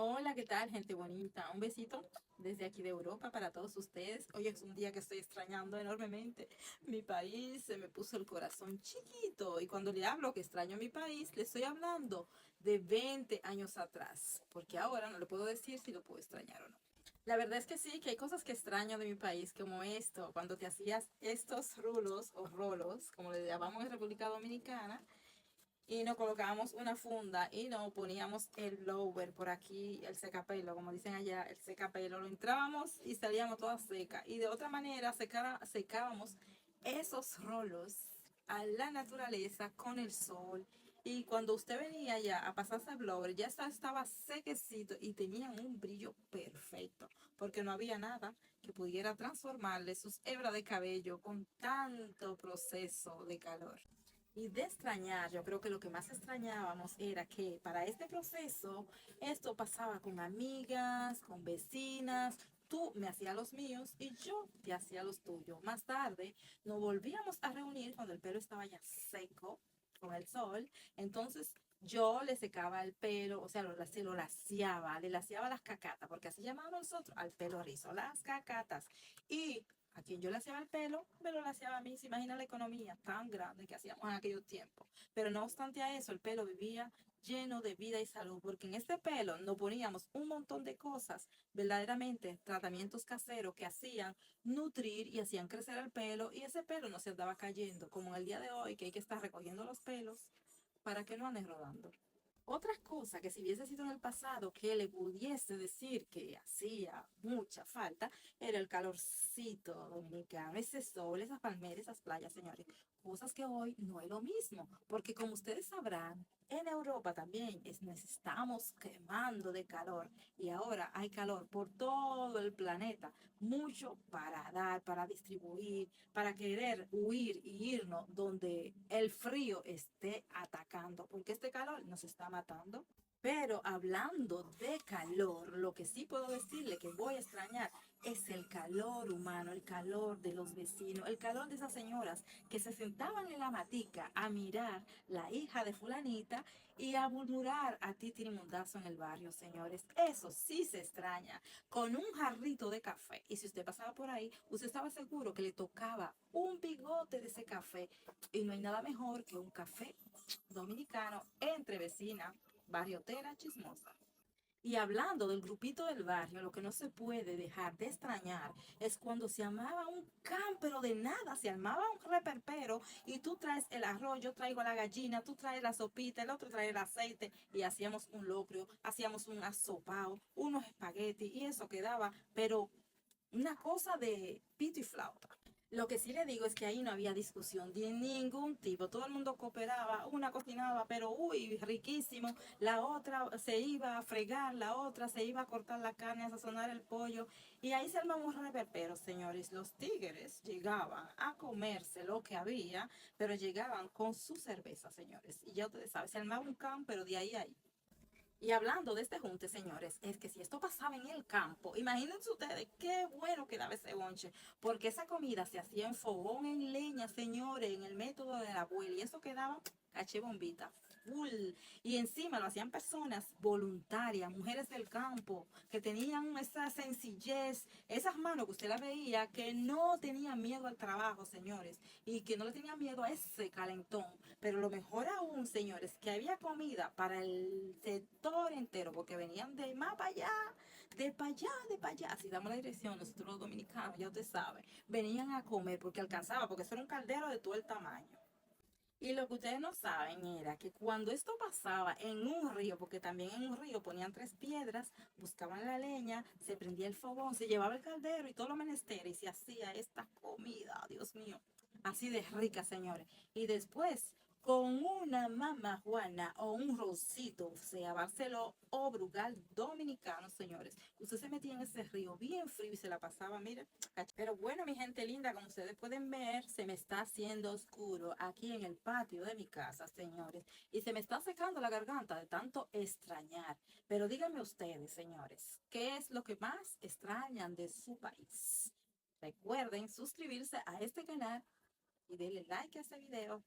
Hola, ¿qué tal, gente bonita? Un besito desde aquí de Europa para todos ustedes. Hoy es un día que estoy extrañando enormemente mi país. Se me puso el corazón chiquito y cuando le hablo que extraño mi país, le estoy hablando de 20 años atrás, porque ahora no le puedo decir si lo puedo extrañar o no. La verdad es que sí, que hay cosas que extraño de mi país, como esto, cuando te hacías estos rulos o rolos, como le llamamos en República Dominicana, y nos colocábamos una funda y nos poníamos el blower por aquí, el secapelo, como dicen allá, el secapelo, lo entrábamos y salíamos todas secas. Y de otra manera secábamos esos rolos a la naturaleza con el sol. Y cuando usted venía ya a pasarse el blower, ya estaba sequecito y tenían un brillo perfecto, porque no había nada que pudiera transformarle sus hebras de cabello con tanto proceso de calor. Y de extrañar, yo creo que lo que más extrañábamos era que para este proceso esto pasaba con amigas, con vecinas, tú me hacías los míos y yo te hacía los tuyos. Más tarde nos volvíamos a reunir cuando el pelo estaba ya seco con el sol, entonces yo le secaba el pelo, o sea, se lo laciaba, le laciaba las cacatas, porque así llamábamos nosotros al pelo rizo, las cacatas. Y a quien yo le hacía el pelo, me lo laseaba a mí. Se imagina la economía tan grande que hacíamos en aquellos tiempos. Pero no obstante a eso, el pelo vivía lleno de vida y salud, porque en este pelo nos poníamos un montón de cosas, verdaderamente tratamientos caseros que hacían nutrir y hacían crecer el pelo, y ese pelo no se andaba cayendo, como en el día de hoy, que hay que estar recogiendo los pelos para que no anden rodando. Otra cosa que si hubiese sido en el pasado que le pudiese decir que hacía mucha falta era el calorcito dominicano, ese sol, esas palmeras, esas playas, señores. Cosas que hoy no es lo mismo, porque como ustedes sabrán, en Europa también nos estamos quemando de calor y ahora hay calor por todo el planeta, mucho para dar, para distribuir, para querer huir y irnos donde el frío esté atacando, porque este calor nos está matando. Pero hablando de calor, lo que sí puedo decirle que voy a extrañar es el calor humano, el calor de los vecinos, el calor de esas señoras que se sentaban en la matica a mirar la hija de fulanita y a murmurar a ti tirimundazo en el barrio, señores. Eso sí se extraña, con un jarrito de café. Y si usted pasaba por ahí, usted estaba seguro que le tocaba un bigote de ese café. Y no hay nada mejor que un café dominicano entre vecinas, barriotera chismosa. Y hablando del grupito del barrio, lo que no se puede dejar de extrañar es cuando se armaba un campero de nada, se armaba un reperpero y tú traes el arroz, yo traigo la gallina, tú traes la sopita, el otro trae el aceite y hacíamos un locrio, hacíamos un asopao, unos espaguetis y eso quedaba, pero una cosa de pito y flauta. Lo que sí le digo es que ahí no había discusión de ningún tipo. Todo el mundo cooperaba, una cocinaba, pero uy, riquísimo. La otra se iba a fregar, la otra se iba a cortar la carne, a sazonar el pollo. Y ahí se armaba un reperpero, señores. Los tigres llegaban a comerse lo que había, pero llegaban con su cerveza, señores. Y ya ustedes saben, se armaba un campo, pero de ahí a ahí. Y hablando de este junte, señores, es que si esto pasaba en el campo, imagínense ustedes qué bueno que daba ese bonche, porque esa comida se hacía en fogón, en leña, señores, en el método de la abuela, y eso quedaba caché bombita, full. Y encima lo hacían personas voluntarias, mujeres del campo, que tenían esa sencillez, esas manos que usted la veía, que no tenían miedo al trabajo, señores, y que no le tenían miedo a ese calentón. Pero lo mejor aún, señores, que había comida para el sector entero, porque venían de más para allá, de para allá, de para allá. Si damos la dirección, nosotros los dominicanos, ya usted sabe, venían a comer porque alcanzaba, porque eso era un caldero de todo el tamaño. Y lo que ustedes no saben era que cuando esto pasaba en un río, porque también en un río ponían tres piedras, buscaban la leña, se prendía el fogón, se llevaba el caldero y todo lo menester y se hacía esta comida, Dios mío, así de rica, señores. Y después, con una mamá juana o un rosito, o sea, Barceló o Brugal dominicano, señores, usted se metía en ese río bien frío y se la pasaba, mire. Pero bueno, mi gente linda, como ustedes pueden ver, se me está haciendo oscuro aquí en el patio de mi casa, señores. Y se me está secando la garganta de tanto extrañar. Pero díganme ustedes, señores, ¿qué es lo que más extrañan de su país? Recuerden suscribirse a este canal y denle like a este video.